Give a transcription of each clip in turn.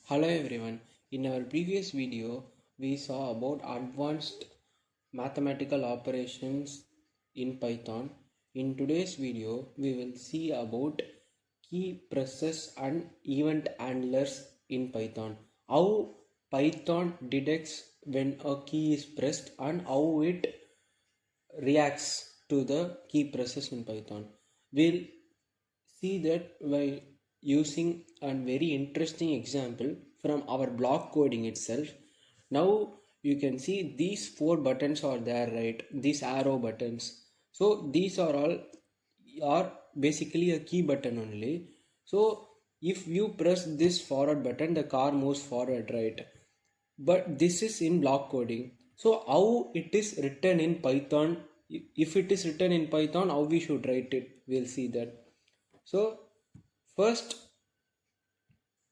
Hello everyone. In our previous video, we saw about advanced mathematical operations in Python. In today's video, we will see about key presses and event handlers in Python. How Python detects when a key is pressed and how it reacts to the key presses in Python. We'll see that by using a very interesting example from our block coding itself. Now you can see these four buttons are there, right? These arrow buttons. So these are basically a key button only. So if you press this forward button, the car moves forward, right? But this is in block coding. So how it is written in Python? If it is written in Python, how we should write it? We'll see that. So first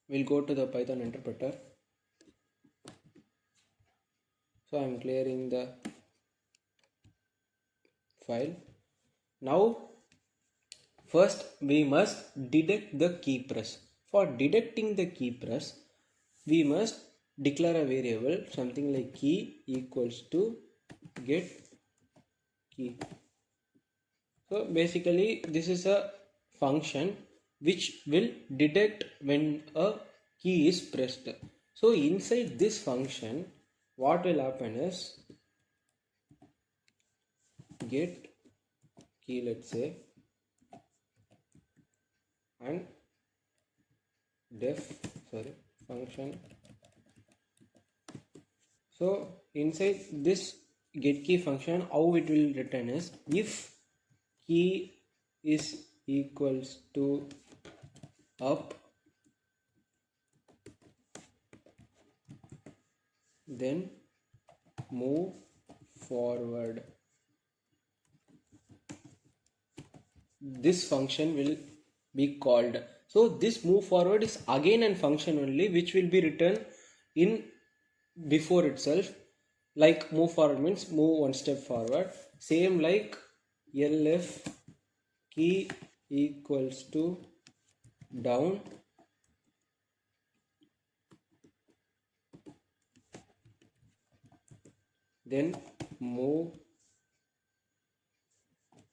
we'll go to the Python interpreter. So I'm clearing the file. Now first we must detect the key press. For detecting the key press, we must declare a variable something like key equals to get key. So basically this is a function which will detect when a key is pressed. So inside this function, what will happen is get key, let's say, and function. So inside this get key function, how it will return is if key is equals to up, then move forward. This function will be called. So this move forward is again a function only which will be written in before itself. Like move forward means move one step forward. Same like LF key equals to down, then move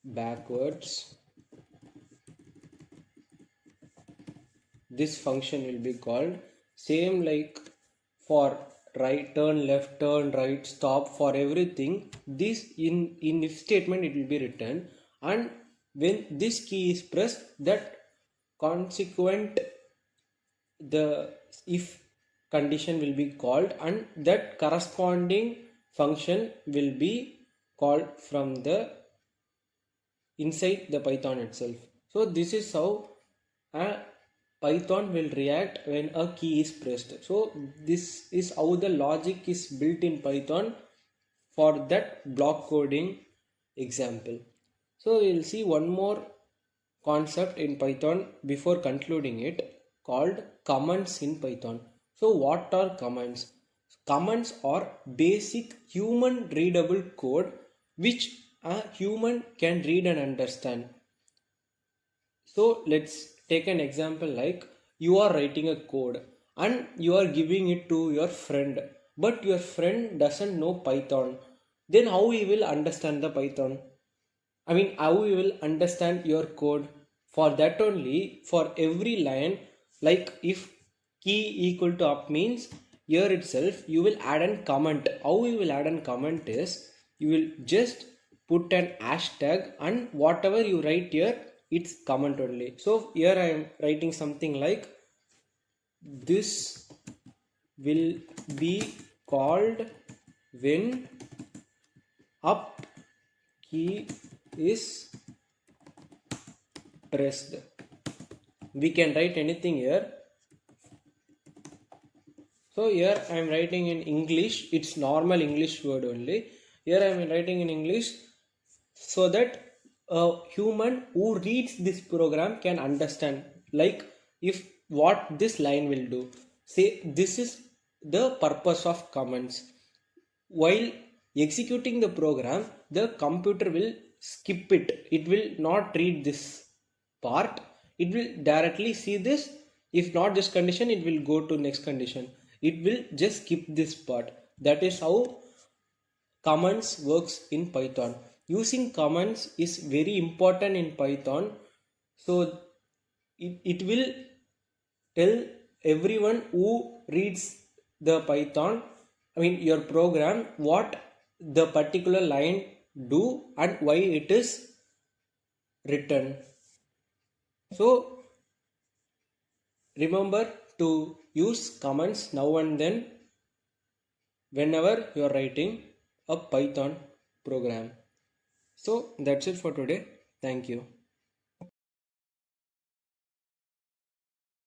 backwards. This function will be called. Same like for right, turn left, turn right, stop, for everything this in if statement it will be written, and when this key is pressed, that consequent the if condition will be called and that corresponding function will be called from the inside the Python itself. So this is how a Python will react when a key is pressed. So this is how the logic is built in Python for that block coding example. So we'll see one more concept in Python before concluding it, called commands in Python. So what are commands? Commands are basic human readable code which a human can read and understand. So let's take an example like you are writing a code and you are giving it to your friend, but your friend doesn't know Python. Then how he will understand the Python? I mean, how you will understand your code? For that only, for every line, like if key equal to up means here itself you will add an comment. How you will add an comment is you will just put an hashtag and whatever you write here, it's comment only. So here I am writing something like this will be called when up key is pressed. We can write anything here. So here I am writing in English. It's normal English word only. Here I am writing in English so that a human who reads this program can understand, like if what this line will do. Say this is the purpose of commands. While executing the program, the computer will skip it. It will not read this part. It will directly see this If not this condition, it will go to next condition. It will just skip this part. That is how comments works in Python. Using comments is very important in Python. So it will tell everyone who reads the Python, I mean your program, what the particular line do and why it is written. So remember to use comments now and then whenever you are writing a Python program. So that's it for today. Thank you.